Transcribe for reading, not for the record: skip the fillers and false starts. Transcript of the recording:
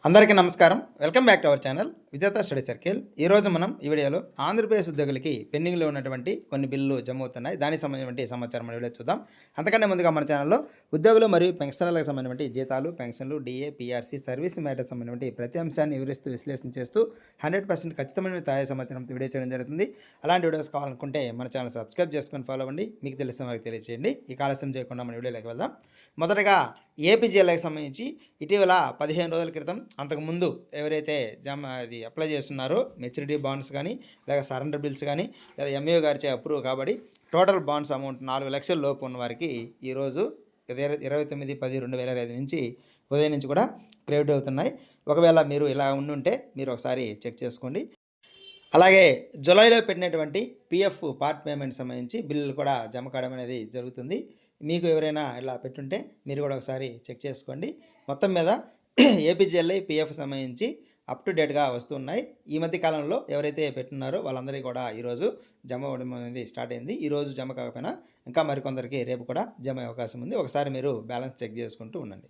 అందరికీ నమస్కారం. Welcome back to our channel విజేత స్టడీ సర్కిల్. ఈరోజు మనం ఈ వీడియోలో ఆంధ్రప్రదేశ్ ఉద్యోగులకి పెండింగ్లో ఉన్నటువంటి కొన్ని బిల్లులు జమ అవుతున్నాయి. దానికి సంబంధించినటువంటి సమాచారం మన వీడియో చూద్దాం. అంతకంటే ముందుగా మన ఛానల్లో ఉద్యోగులు మరియు పెన్షనర్లకు సంబంధించినటువంటి జీతాలు, పెన్షన్లు, డిఏ, పిఆర్సీ, సర్వీస్ మ్యాటర్ సంబంధించినటువంటి ప్రతి అంశాన్ని వివరిస్తూ విశ్లేషణ చేస్తూ 100% ఖచ్చితమైన తాజా సమాచారంతో వీడియో చేయడం జరుగుతుంది. అలాంటి వీడియోస్ కావాలనుకుంటే మన ఛానల్ సబ్స్క్రైబ్ చేసుకొని ఫాలో అవ్వండి. మీకు తెలిసిన వారికి తెలియజేయండి. ఈ ఆలస్యం చేయకుండా మన వీడియోలోకి వెళ్దాం. మొదటగా ఏపీజీఎల్ఐకి సంబంధించి ఇటీవల 15 రోజుల క్రితం అంతకుముందు ఎవరైతే అప్లై చేస్తున్నారో మెచ్యూరిటీ బాండ్స్ కానీ లేదా సరెండర్ బిల్స్ కానీ లేదా ఎంఏఓ గారిచే అప్రూవ్ కాబట్టి టోటల్ బాండ్స్ అమౌంట్ 4 లక్షల లోపు ఉన్న వారికి ఈరోజు 29/10/2025 నుంచి ఉదయం నుంచి కూడా క్రెడిట్ అవుతున్నాయి. ఒకవేళ మీరు ఇలా ఉండుంటే మీరు ఒకసారి చెక్ చేసుకోండి. అలాగే జూలైలో పెట్టినటువంటి పిఎఫ్ పార్ట్ పేమెంట్ సంబంధించి బిల్లులు కూడా జమ కావడం అనేది జరుగుతుంది. మీకు ఎవరైనా ఇలా పెట్టుంటే మీరు కూడా ఒకసారి చెక్ చేసుకోండి. మొత్తం మీద ఏపీజీఎల్ఐ పిఎఫ్ సంబంధించి అప్ టు డేట్గా వస్తున్నాయి. ఈ మధ్య కాలంలో ఎవరైతే పెట్టున్నారో వాళ్ళందరికీ కూడా ఈరోజు జమ అవ్వడం అనేది స్టార్ట్ అయింది. ఈరోజు జమ కాకపోయినా ఇంకా మరికొందరికి రేపు కూడా జమ అయ్యే అవకాశం ఉంది. ఒకసారి మీరు బ్యాలెన్స్ చెక్ చేసుకుంటూ ఉండండి.